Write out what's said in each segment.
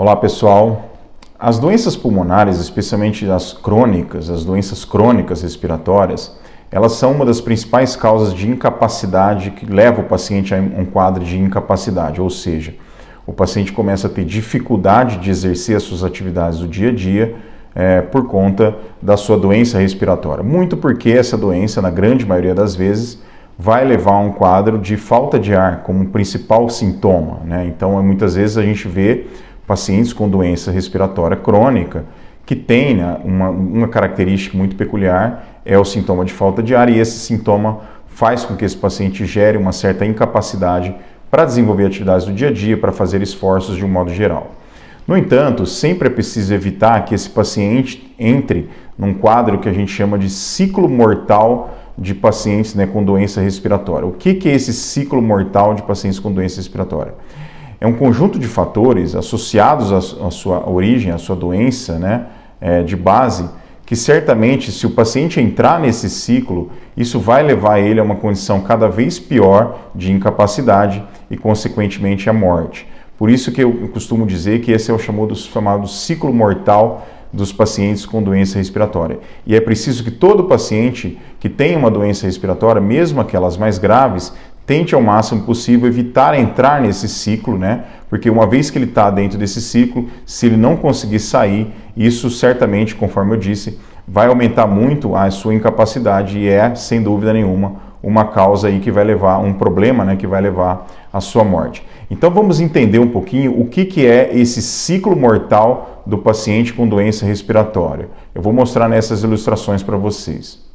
Olá pessoal, as doenças pulmonares, especialmente as crônicas, as doenças crônicas respiratórias, elas são uma das principais causas de incapacidade que leva o paciente a um quadro de incapacidade, ou seja, o paciente começa a ter dificuldade de exercer as suas atividades do dia a dia por conta da sua doença respiratória. Muito porque essa doença, na grande maioria das vezes, vai levar a um quadro de falta de ar como principal sintoma, né? Então, muitas vezes a gente vê pacientes com doença respiratória crônica que tem, né, uma característica muito peculiar, é o sintoma de falta de ar, e esse sintoma faz com que esse paciente gere uma certa incapacidade para desenvolver atividades do dia a dia, para fazer esforços de um modo geral. No entanto, sempre é preciso evitar que esse paciente entre num quadro que a gente chama de ciclo mortal de pacientes, né, com doença respiratória. O que é esse ciclo mortal de pacientes com doença respiratória? É um conjunto de fatores associados à sua origem, à sua doença, né, de base, que certamente, se o paciente entrar nesse ciclo, isso vai levar ele a uma condição cada vez pior de incapacidade e, consequentemente, à morte. Por isso que eu costumo dizer que esse é o chamado ciclo mortal dos pacientes com doença respiratória. E é preciso que todo paciente que tem uma doença respiratória, mesmo aquelas mais graves, tente ao máximo possível evitar entrar nesse ciclo, né? Porque uma vez que ele está dentro desse ciclo, se ele não conseguir sair, isso certamente, conforme eu disse, vai aumentar muito a sua incapacidade e é, sem dúvida nenhuma, uma causa aí que vai levar, um problema, né, que vai levar à sua morte. Então vamos entender um pouquinho o que é esse ciclo mortal do paciente com doença respiratória. Eu vou mostrar nessas ilustrações para vocês.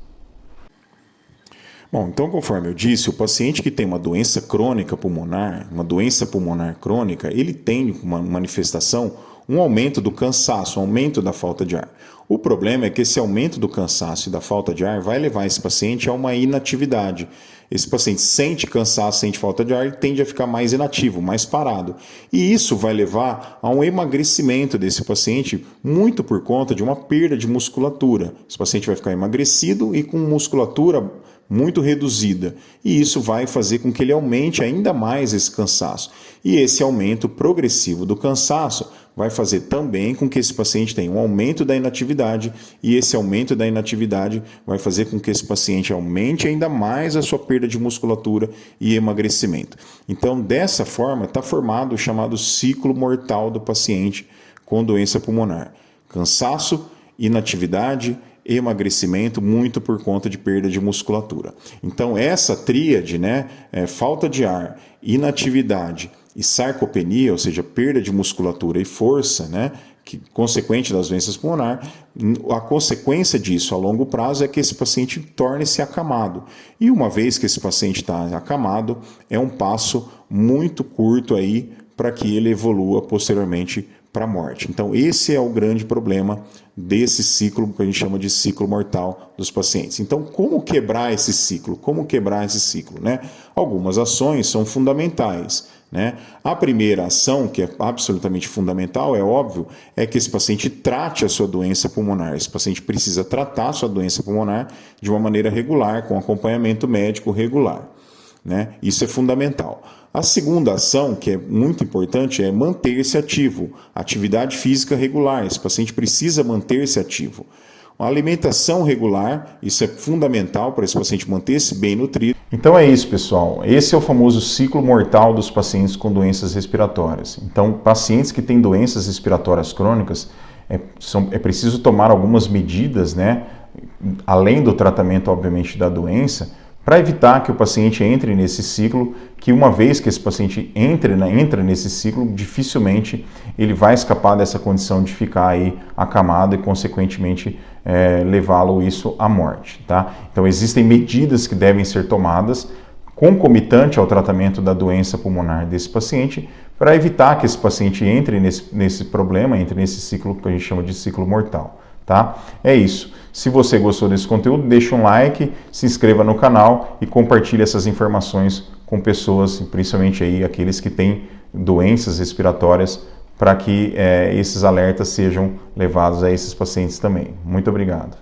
Bom, então conforme eu disse, o paciente que tem uma doença crônica pulmonar, uma doença pulmonar crônica, ele tem uma manifestação, um aumento do cansaço, um aumento da falta de ar. O problema é que esse aumento do cansaço e da falta de ar vai levar esse paciente a uma inatividade. Esse paciente sente cansaço, sente falta de ar e tende a ficar mais inativo, mais parado. E isso vai levar a um emagrecimento desse paciente, muito por conta de uma perda de musculatura. Esse paciente vai ficar emagrecido e com musculatura muito reduzida, e isso vai fazer com que ele aumente ainda mais esse cansaço. E esse aumento progressivo do cansaço vai fazer também com que esse paciente tenha um aumento da inatividade, e esse aumento da inatividade vai fazer com que esse paciente aumente ainda mais a sua perda de musculatura e emagrecimento. Então, dessa forma, está formado o chamado ciclo mortal do paciente com doença pulmonar. Cansaço, inatividade, emagrecimento, muito por conta de perda de musculatura. Então, essa tríade, né, falta de ar, inatividade e sarcopenia, ou seja, perda de musculatura e força, né, que consequente das doenças pulmonares, a consequência disso a longo prazo é que esse paciente torne-se acamado. E uma vez que esse paciente está acamado, é um passo muito curto aí para que ele evolua posteriormente para a morte. Então, esse é o grande problema desse ciclo que a gente chama de ciclo mortal dos pacientes. Então, como quebrar esse ciclo? Como quebrar esse ciclo, né? Algumas ações são fundamentais, né? A primeira ação, que é absolutamente fundamental, é óbvio, é que esse paciente trate a sua doença pulmonar. Esse paciente precisa tratar a sua doença pulmonar de uma maneira regular, com acompanhamento médico regular, né? Isso é fundamental. A segunda ação, que é muito importante, é manter-se ativo. Atividade física regular, esse paciente precisa manter-se ativo. Uma alimentação regular, isso é fundamental para esse paciente manter-se bem nutrido. Então é isso, pessoal. Esse é o famoso ciclo mortal dos pacientes com doenças respiratórias. Então, pacientes que têm doenças respiratórias crônicas, é preciso tomar algumas medidas, né, além do tratamento, obviamente, da doença, para evitar que o paciente entre nesse ciclo, que uma vez que esse paciente entra nesse ciclo, dificilmente ele vai escapar dessa condição de ficar aí acamado e, consequentemente, levá-lo isso à morte, tá? Então, existem medidas que devem ser tomadas concomitante ao tratamento da doença pulmonar desse paciente, para evitar que esse paciente entre nesse problema, entre nesse ciclo que a gente chama de ciclo mortal. Tá? É isso. Se você gostou desse conteúdo, deixa um like, se inscreva no canal e compartilhe essas informações com pessoas, principalmente aí aqueles que têm doenças respiratórias, para que esses alertas sejam levados a esses pacientes também. Muito obrigado.